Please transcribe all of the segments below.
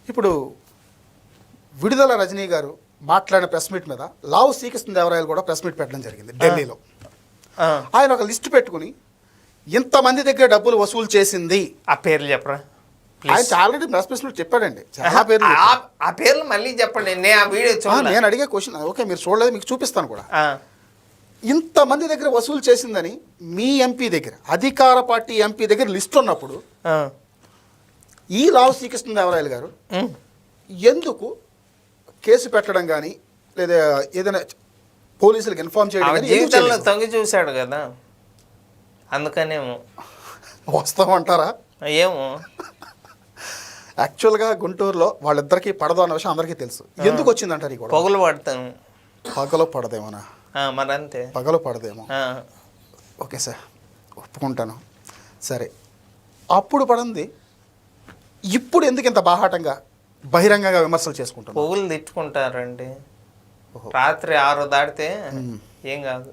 ఇప్పుడు విడుదల రజనీ గారు మాట్లాడిన ప్రెస్ మీట్ మీద లావు శ్రీకృష్ణదేవరాయలు కూడా ప్రెస్ మీట్ పెట్టడం జరిగింది ఢిల్లీలో. ఆయన ఒక లిస్టు పెట్టుకుని ఇంతమంది దగ్గర డబ్బులు వసూలు చేసింది. ఆ పేర్లు చెప్పరా? ఆయన ఆల్రెడీ ప్రెస్ మీట్ చెప్పాడండి, చాలా పేర్లు. ఆ పేర్లు మళ్ళీ చెప్పండి. నేను ఆ వీడియో నేను అడిగే క్వశ్చన్ ఓకే, మీరు చూడలేదు, మీకు చూపిస్తాను కూడా. ఇంతమంది దగ్గర వసూలు చేసిందని మీ ఎంపీ దగ్గర, అధికార పార్టీ ఎంపీ దగ్గర లిస్ట్ ఉన్నప్పుడు ఈ లావు శ్రీకృష్ణదేవరాయలు గారు ఎందుకు కేసు పెట్టడం కానీ లేదా ఏదైనా పోలీసులకు ఇన్ఫార్మ్ చేయడం జీవితంలో తొంగి చూశాడు కదా, అందుకనేమో వస్తామంటారా? ఏమో యాక్చువల్గా గుంటూరులో వాళ్ళిద్దరికీ పడదు అన్న విషయం అందరికీ తెలుసు. ఎందుకు వచ్చిందంటారు? ఈ పొగలు పడతాను. పగలో పడదేమోనా? మరంతే, పగలో పడదేమో. ఓకే సార్, ఒప్పుకుంటాను. సరే, అప్పుడు పడింది, ఇప్పుడు ఎందుకు ఇంత బాహాటంగా బహిరంగంగా విమర్శలు చేసుకుంటారు? పొగులు తిట్టుకుంటారండి. రాత్రి 6 దాటితే ఏం కాదు,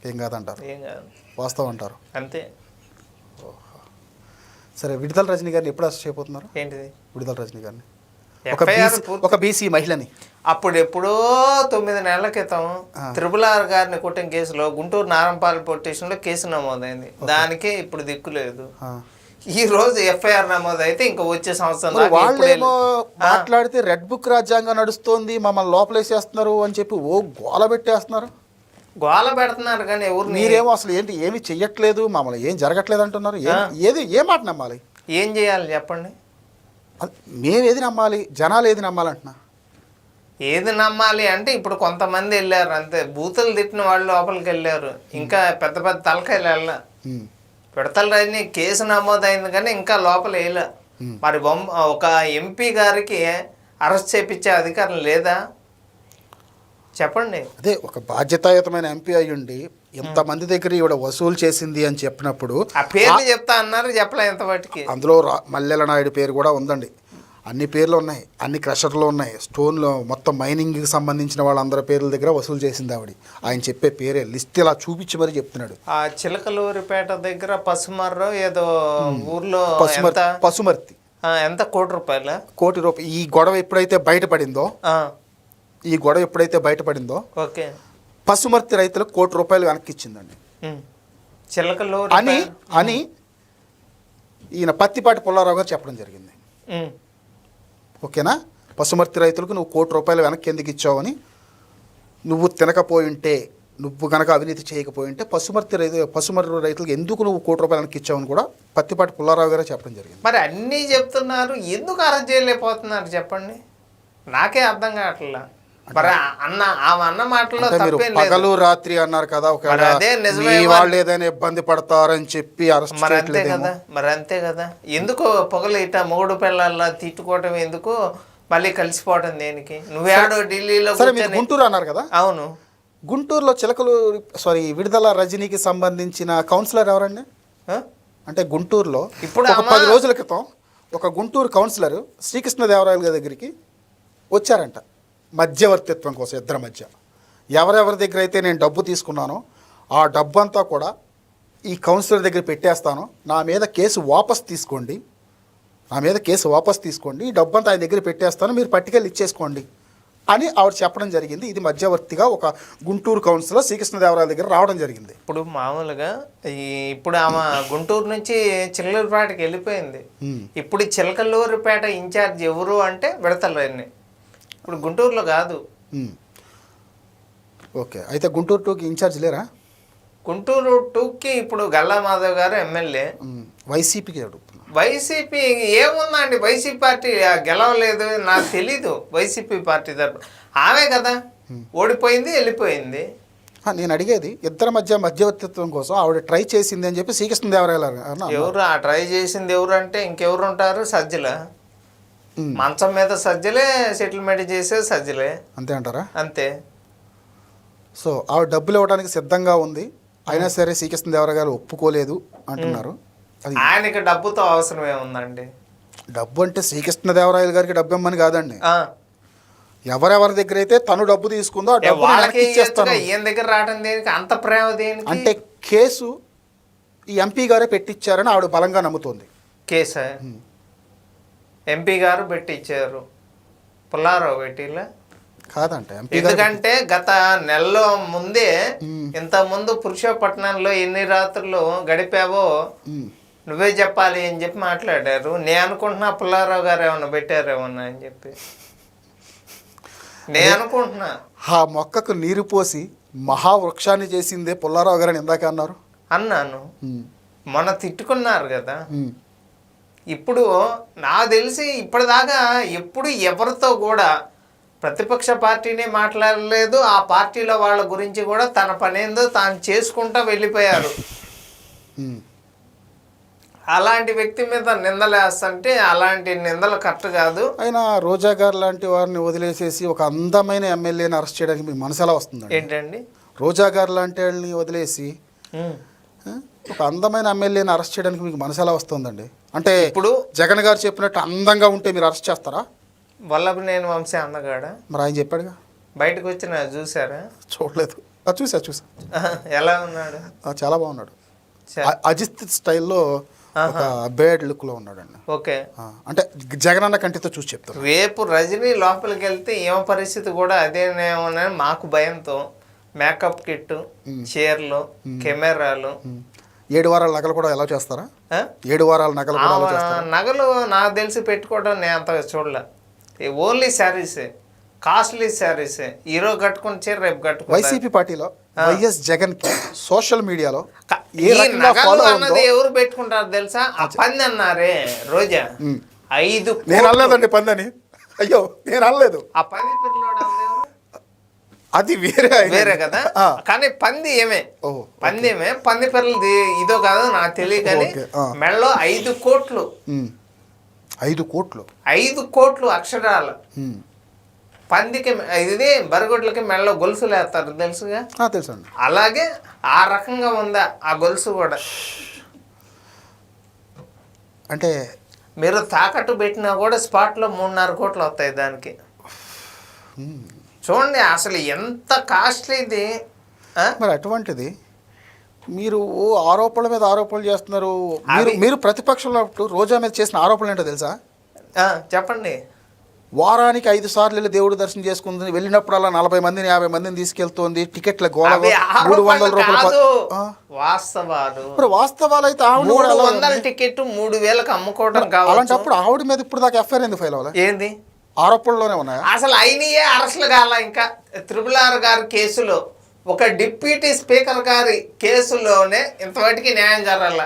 ఏం కాదంటారు, ఏం కాదు, వాస్తవం అంటారు, అంతే. సరే, విడుదల రజనీ గారిని ఎప్పుడు అరెస్ట్ చేయబోతున్నారు? ఏంటిది విడుదల రజనీ గారిని? ఒక బీసీ మహిళని అప్పుడు ఎప్పుడో 9 నెలల క్రితం RRR గారిని కొట్టిన కేసులో గుంటూరు నారంపాలెం పోలీస్ స్టేషన్లో కేసు నమోదైంది. దానికే ఇప్పుడు దిక్కు లేదు. ఈ రోజు FIR నమోదైతే ఇంకా వచ్చే సంవత్సరం వాళ్ళేమో మాట్లాడితే రెడ్ బుక్ రాజ్యాంగం నడుస్తోంది, మమ్మల్ని లోపలేసేస్తున్నారు అని చెప్పి గోల పెట్టేస్తున్నారు. గోల పెడుతున్నారు కానీ ఎవరు, మీరేమో అసలు ఏంటి ఏమి చెయ్యట్లేదు, మమ్మల్ని ఏం జరగట్లేదు అంటున్నారు. ఏ మాట నమ్మాలి? ఏం చేయాలి చెప్పండి? మేము ఏది నమ్మాలి? జనాలు ఏది నమ్మాలంటున్నా? ఏది నమ్మాలి అంటే ఇప్పుడు కొంతమంది వెళ్ళారు అంతే, బూతులు తిట్టిన వాళ్ళు లోపలికి వెళ్ళారు. ఇంకా పెద్ద పెద్ద తలకాయలు వెళ్ళా. విడతల రజనీ కేసు నమోదైంది కానీ ఇంకా లోపల వేయలే. మరి ఒక ఎంపీ గారికి అరెస్ట్ చేయించే అధికారం లేదా చెప్పండి? అదే ఒక బాధ్యతాయుతమైన ఎంపీ అయ్యుండి ఎంతమంది దగ్గర ఈవిడ వసూలు చేసింది అని చెప్పినప్పుడు ఆ పేర్లు చెప్తా అన్నారు, చెప్పలే ఎంతవాటికి. అందులో మల్లెల నాయుడు పేరు కూడా ఉందండి. అన్ని పేర్లు ఉన్నాయి, అన్ని క్రషర్లు ఉన్నాయి, స్టోన్లో మొత్తం మైనింగ్కి సంబంధించిన వాళ్ళందరి పేర్ల దగ్గర వసూలు చేసింది ఆవిడ. ఆయన చెప్పే పేరే లిస్ట్ ఇలా చూపించి మరి చెప్తున్నాడు. ఆ చిలకలూరిపేట దగ్గర పసుమర్రో ఏదో ఊర్లో పసుమర్తి ఎంత ₹1 కోటి. ఈ గొడవ ఎప్పుడైతే బయటపడిందో ఓకే, పసుమర్తి రైతులకు ₹1 వెనక్కి ఇచ్చిందండి చిలకలూరు అని ఈయన పత్తిపాటి పుల్లారావు గారు చెప్పడం జరిగింది. ఓకేనా? పసుమర్తి రైతులకు నువ్వు ₹1 వెనక్కి ఎందుకు ఇచ్చావని, నువ్వు తినకపోయింటే, నువ్వు కనుక అవినీతి చేయకపోయింటే పసుమర్తి రైతులకు ఎందుకు నువ్వు ₹1 వెనక్కి ఇచ్చావని కూడా పత్తిపాటి పుల్లారావు గారే చెప్పడం జరిగింది. మరి అన్నీ చెప్తున్నారు, ఎందుకు అరెస్ట్ చేయలేకపోతున్నారు చెప్పండి? నాకే అర్థం కావట్లా. మరి అన్న మాటల్లో పగలు రాత్రి అన్నారు కదా, వాళ్ళు ఏదైనా ఇబ్బంది పడతారని చెప్పి అరెస్ట్ చేయట్లేదు. మరి అంతే కదా, ఎందుకు పొగలు ఇట్లా మొగుడు పిల్లల్లా తిట్టుకోవటం ఎందుకు, మళ్ళీ కలిసిపోవటం దేనికి? నువ్వేడో ఢిల్లీలో గుంటూరు అన్నారు కదా. అవును, గుంటూరులో విడుదల రజనీకి సంబంధించిన కౌన్సిలర్ ఎవరండి? అంటే గుంటూరులో ఇప్పుడు 10 రోజుల క్రితం ఒక గుంటూరు కౌన్సిలర్ శ్రీకృష్ణదేవరాయలు గారి దగ్గరికి వచ్చారంట, మధ్యవర్తిత్వం కోసం ఇద్దరి మధ్య. ఎవరెవరి దగ్గర అయితే నేను డబ్బు తీసుకున్నానో ఆ డబ్బు అంతా కూడా ఈ కౌన్సిలర్ దగ్గర పెట్టేస్తాను, నా మీద కేసు వాపస్ తీసుకోండి, ఈ డబ్బు అంతా ఆయన దగ్గర పెట్టేస్తాను, మీరు పట్టుకెళ్ళి ఇచ్చేసుకోండి అని ఆవిడ చెప్పడం జరిగింది. ఇది మధ్యవర్తిగా ఒక గుంటూరు కౌన్సిలర్ శ్రీకృష్ణదేవరాయల దగ్గర రావడం జరిగింది. ఇప్పుడు మామూలుగా ఇప్పుడు ఆమె గుంటూరు నుంచి చిలకలూరిపేటకి వెళ్ళిపోయింది. ఇప్పుడు చిలకలూరిపేట ఇన్ఛార్జ్ ఎవరు అంటే విడతల రజనీ. ఇప్పుడు గుంటూరులో కాదు. ఓకే, అయితే గుంటూరు 2కి ఇన్ఛార్జ్ లేరా? గుంటూరు 2కి ఇప్పుడు గల్లా మాధవ్ గారు ఎమ్మెల్యే. వైసీపీకి అడుగుతున్నా. వైసీపీ ఏముందండి, వైసీపీ పార్టీ గెలవలేదు, నాకు తెలీదు. వైసీపీ పార్టీ తరపు ఆమె కదా ఓడిపోయింది, వెళ్ళిపోయింది. నేను అడిగేది ఇద్దరి మధ్యవర్తిత్వం కోసం ఆవిడ ట్రై చేసింది అని చెప్పి శ్రీకృష్ణదేవరాయలు. ఎవరు ఆ ట్రై చేసింది ఎవరు అంటే ఇంకెవరు ఉంటారు? సజ్జల. మంచం మీద సజ్జలే, సెటిల్మెంట్ చేసే సజ్జలే, అంతే అంటారా? అంతే. సో ఆవిడ డబ్బులు ఇవ్వడానికి సిద్ధంగా ఉంది, అయినా సరే శ్రీకృష్ణదేవరాయ గారు ఒప్పుకోలేదు అంటున్నారు. ఆయనకి డబ్బుతో అవసరం ఏముందండి? డబ్బు అంటే శ్రీకృష్ణదేవరాయలు గారికి డబ్బు ఇమ్మని కాదండి, ఎవరెవరి దగ్గర అయితే తను డబ్బు తీసుకుందో ఆ డబ్బు ఈయన దగ్గర రావడం దేనికి అంత ప్రేమ దేనికి? అంటే కేసు ఈ ఎంపీ గారే పెట్టించారని ఆవిడ బలంగా నమ్ముతోంది. కేసా ఎంపీ గారు పెట్టించారు, పుల్లారావు పెట్టిలా కాదంట ఎంపీ గారు. ఎందుకంటే గత నెలలో ముందే ఇంత ముందు పురుషోపట్నంలో ఎన్ని రాత్రులు గడిపావో నువ్వే చెప్పాలి అని చెప్పి మాట్లాడారు. నేను అనుకుంటున్నా పుల్లారావు గారు ఏమన్నా పెట్టారేమన్నా అని చెప్పి నేను అనుకుంటున్నా. ఆ మొక్కకు నీరు పోసి మహావృక్షాన్ని చేసిందే పుల్లారావు గారని ఇందాక అన్నారు. అన్నాను, మొన్న తిట్టుకున్నారు కదా. ఇప్పుడు నాకు తెలిసి ఇప్పటిదాకా ఎప్పుడు ఎవరితో కూడా ప్రతిపక్ష పార్టీనే మాట్లాడలేదు. ఆ పార్టీలో వాళ్ళ గురించి కూడా తన పనేందో తాను చేసుకుంటా వెళ్ళిపోయారు. అలాంటి వ్యక్తి మీద నిందలేస్తుంటే అలాంటి నిందలు కరెక్ట్ కాదు. అయినా రోజా గారు లాంటి వారిని వదిలేసేసి ఒక అందమైన ఎమ్మెల్యేని అరెస్ట్ చేయడానికి మీకు మనసు ఎలా వస్తుంది? ఏంటండి, రోజా గారు లాంటి వాళ్ళని వదిలేసి ఒక అందమైన ఎమ్మెల్యేని అరెస్ట్ చేయడానికి మీకు మనసు ఎలా వస్తుందండి? అంటే ఇప్పుడు జగన్ గారు చెప్పినట్టు అందంగా ఉంటే మీరు అరెస్ట్ చేస్తారా? వల్లభనేని వంశీ అందగాడ మరి ఆయన చెప్పాడుగా. బయటకు వచ్చిన చూసారా? చూడలేదు. చూసా ఎలా ఉన్నాడు? చాలా బాగున్నాడు. అజిత్ స్టైల్లో ఒక బేడ్ లుక్ లో ఉన్నాడండి. ఓకే, అంటే జగన్ అన్న కంటితో చూసి చెప్తారు. రేపు రజనీ లోపలికి వెళ్తే ఏమ పరిస్థితి కూడా అదేనేమోనని మాకు భయంతో మేకప్ కిట్, చీరలు, కెమెరాలు, 7 వారాల నగలు కూడా ఎలా చేస్తారా? 7 వారాల నగలు కూడా ఎలా చేస్తారా? నగలు నాకు తెలిసి పెట్టుకోవడం నేను అంతగా చూడలే. ఓన్లీ శారీసే, కాస్ట్లీ శారీసే. ఈరోజు కట్టుకుని చీర రేపు కట్టుకుని. వైసీపీ పార్టీలో వైఎస్ జగన్ కి సోషల్ మీడియాలో అన్నది ఎవరు పెట్టుకుంటారు తెలుసా? ఆ పంది అన్నారే రోజా, 5 నేను అనలేదండి పందని. అయ్యో నేను అనలేదు. ఆ పంది పిల్లలు అది వేరే కదా. కానీ పంది ఏమే, పంది ఏమే, పంది పిల్లలది ఇదో కాదు నాకు తెలియదు. మెడలో 5 కోట్లు, 5 కోట్లు, 5 కోట్లు అక్షరాలు. పందికి ఇది బరగొడ్లకి మెడలో గొలుసులు వేస్తారు తెలుసుగా. తెలుసండి. అలాగే ఆ రకంగా ఉందా ఆ గొలుసు కూడా. అంటే మీరు తాకట్టు పెట్టినా కూడా స్పాట్లో 3.5 కోట్లు వస్తాయి దానికి. చూడండి అసలు ఎంత కాస్ట్లీది. మరి అటువంటిది మీరు ఆరోపణల మీద ఆరోపణలు చేస్తున్నారు. మీరు ప్రతిపక్షంలో రోజా మీద చేసిన ఆరోపణలు ఏంటో తెలుసా? చెప్పండి. వారానికి 5 సార్లు వెళ్ళి దేవుడు దర్శనం చేసుకుంటుంది. వెళ్ళినప్పుడల్లా 40 మందిని 50 మందిని తీసుకెళ్తుంది. టికెట్ల గోళ 300 రూపాయలు. వాస్తవాలు వాస్తవాలు అయితే 300 టికెట్ 3000కి అమ్ముకోవడం కావాలి. అలాంటప్పుడు ఆవిడ మీద ఇప్పుడు దాకా ఎఫ్ఐఆర్ ఎందుకు ఫైల్ అవ్వాలి? ఏంది ఆరోపణలోనే ఉన్నాయా? అసలు అయినయే అరెస్టులు కాల. ఇంకా RRR గారి కేసులో, ఒక డిప్యూటీ స్పీకర్ గారి కేసులోనే ఇంతవాటికి న్యాయం జరగాల.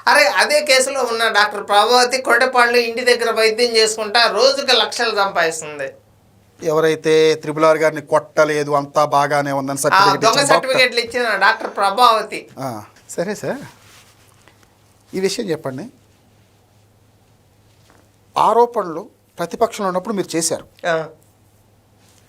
అరే అదే కేసులో ఉన్న డాక్టర్ ప్రభావతి కొండపాళ్ళు ఇంటి దగ్గర వైద్యం చేసుకుంటా రోజుకి లక్షలు సంపాదిస్తుంది. ఎవరైతే RRR గారిని కొట్టలేదు అంతా బాగానే ఉందని దొంగ సర్టిఫికేట్లు ఇచ్చిన డాక్టర్ ప్రభావతి. సరే సార్, ఈ విషయం చెప్పండి. ఆరోపణలు ప్రతిపక్షంలో ఉన్నప్పుడు మీరు చేశారు.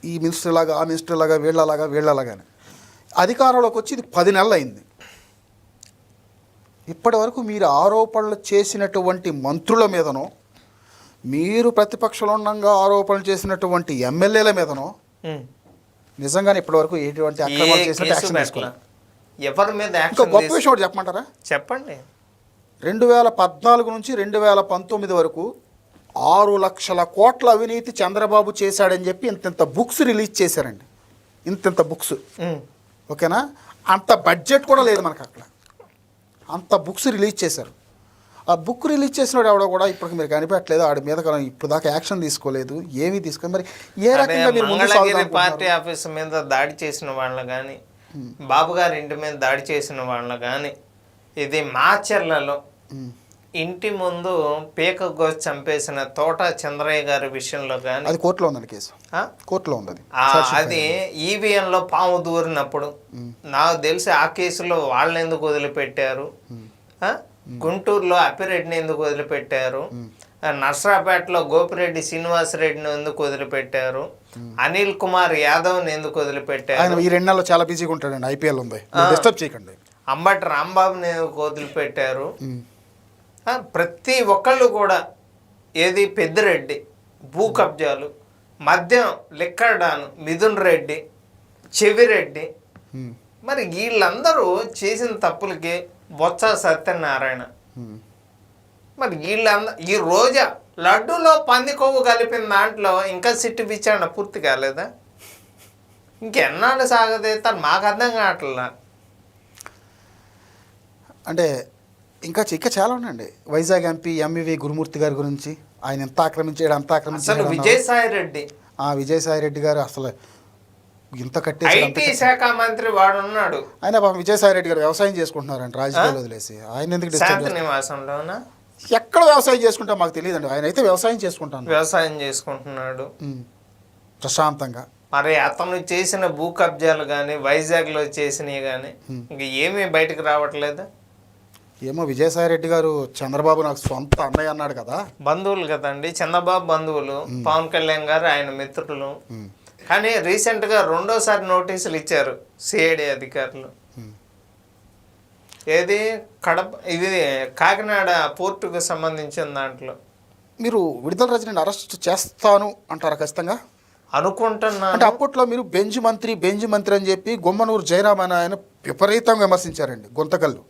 ఈ మినిస్టర్ లాగా, ఆ మినిస్టర్ లాగా, వీళ్ళలాగానే. అధికారంలోకి వచ్చి ఇది 10 నెలలు అయింది. ఇప్పటి వరకు మీరు ఆరోపణలు చేసినటువంటి మంత్రుల మీదనో, మీరు ప్రతిపక్షంలో ఉండగా ఆరోపణలు చేసినటువంటి ఎమ్మెల్యేల మీదనో నిజంగానే ఇప్పటి వరకు ఎటువంటి అక్రమాలు చేసినట్టు యాక్షన్ తీసుకోవాలి. ఎవరి మీద ఇంకా గొప్ప విషయం ఒకటి చెప్పమంటారా? చెప్పండి. 2014 నుంచి 2019 వరకు 6 లక్షల కోట్ల అవినీతి చంద్రబాబు చేశాడని చెప్పి ఇంత బుక్స్ రిలీజ్ చేశారండి. ఇంత బుక్స్. ఓకేనా? అంత బడ్జెట్ కూడా లేదు మనకు అక్కడ. అంత బుక్స్ రిలీజ్ చేశారు. ఆ బుక్ రిలీజ్ చేసినాడు ఎవడో కూడా ఇప్పటికి మీరు కనిపెట్టలేదు. ఆడి మీద ఇప్పుడు దాకా యాక్షన్ తీసుకోలేదు, ఏమీ తీసుకోలేదు. మరి ఏ రకంగా మీరు మంగళగిరి పార్టీ ఆఫీస్ మీద దాడి చేసిన వాళ్ళ కానీ, బాబు గారి ఇంటి మీద దాడి చేసిన వాళ్ళ కానీ, ఇది మాచర్లలో ఇంటి ముందు పీక గోసి చంపేసిన తోట చంద్రయ్య గారి విషయంలో కానీ, అది కోర్టులో ఉందండి కేసు. కోర్టులో ఉంది అది. ఈవీఎంలో పాము దూరినప్పుడు నాకు తెలిసి ఆ కేసులో వాళ్ళని ఎందుకు వదిలిపెట్టారు, గుంటూరులో అప్పిరెడ్డిని ఎందుకు వదిలిపెట్టారు, నర్సరాపేటలో గోపిరెడ్డి శ్రీనివాసరెడ్డిని ఎందుకు వదిలిపెట్టారు, అనిల్ కుమార్ యాదవ్ని ఎందుకు వదిలిపెట్టారు. ఈ 2 నెలలు చాలా బిజీగా ఉంటాడండి, ఐపీఎల్ ఉంది, డిస్టర్బ్ చేయకండి. అంబటి రాంబాబుని ఎందుకు వదిలిపెట్టారు. ప్రతి ఒక్కళ్ళు కూడా ఏది పెద్దిరెడ్డి భూ కబ్జాలు, మద్యం లిక్కర్డాను మిథున్ రెడ్డి, చెవిరెడ్డి, మరి వీళ్ళందరూ చేసిన తప్పులకి బొత్స సత్యనారాయణ. ఉమ్. మరి ఈ రోజా లడ్డూలో పంది కొవ్వు కలిపిన దాంట్లో ఇంకా సిట్టు విచారణ పూర్తి కాలేదా? ఇంకెన్నాళ్ళు సాగదీస్తారు మాకు అర్థం కావట్లా. అంటే ఇంకా చాలా ఉన్నాయండి. వైజాగ్ ఎంపీ ఎంవివి గురుమూర్తి గారి గురించి ఆయన ఎంత ఆక్రమించాడు అంత అసలు ఆక్రమించాడు. విజయసాయి రెడ్డి విజయసాయి రెడ్డి గారు అసలు ఇంత కట్టేసి ఐటీ శాఖ మంత్రి వాడు ఉన్నాడు. ఆయన పాపం విజయసాయి రెడ్డి గారు వ్యవసాయం చేసుకుంటున్నారంట రాజకీయాలు వదిలేసి. ఆయన ఎందుకు డిస్టర్బ్ శాంతి నివాసంలోనా ఎక్కడ వ్యవసాయం చేసుకుంటా మాకు తెలియదండి. ఆయన అయితే వ్యవసాయం చేసుకుంటాను వ్యవసాయం చేసుకుంటున్నాడు ప్రశాంతంగా. మరి అతను చేసిన భూ కబ్జాలు కానీ వైజాగ్లో చేసినవి కానీ ఇంక ఏమీ బయటకు రావట్లేదు. ఏమో విజయసాయి రెడ్డి గారు చంద్రబాబు నాకు సొంత అన్నయ్య అన్నాడు కదా. బంధువులు కదండి, చంద్రబాబు బంధువులు, పవన్ కళ్యాణ్ గారు ఆయన మిత్రులు. కానీ రీసెంట్గా రెండోసారి నోటీసులు ఇచ్చారు సిఐడి అధికారులు. ఏది ఇది కాకినాడ పోర్టుకు సంబంధించిన దాంట్లో. మీరు విడుదల రజనీని అరెస్ట్ చేస్తాను అంటారా ఖచ్చితంగా? అనుకుంటున్నా. అంటే అప్పట్లో మీరు బెంజ్ మంత్రి అని చెప్పి గుమ్మనూరు జయరామ్ అని ఆయన విపరీతంగా విమర్శించారండి. గుంతకల్లు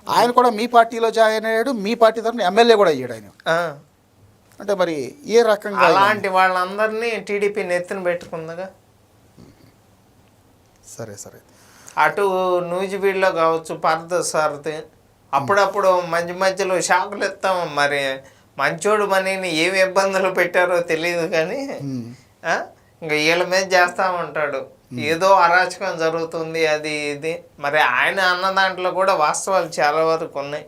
ఆయన కూడా మీ పార్టీలో జాయిన్ అయ్యాడు, మీ పార్టీ తరఫున ఎమ్మెల్యే కూడా అయ్యాడు ఆయన. అంటే మరి ఏ రకంగా అలాంటి వాళ్ళందరినీ టీడీపీ నెత్తిన పెట్టుకుందిగా. సరే అటు నూజివీడులో కావచ్చు పార్థసారథి అప్పుడప్పుడు మధ్యలో షాకులు ఇస్తాం. మరి మంచోడు మనీని ఏమి ఇబ్బందులు పెట్టారో తెలియదు కానీ ఇంకా వీళ్ళ మీద చేస్తా ఉంటాడు. ఏదో అరాచకం జరుగుతుంది అది ఇది. మరి ఆయన అన్న దాంట్లో కూడా వాస్తవాలు చాలా వరకు ఉన్నాయి.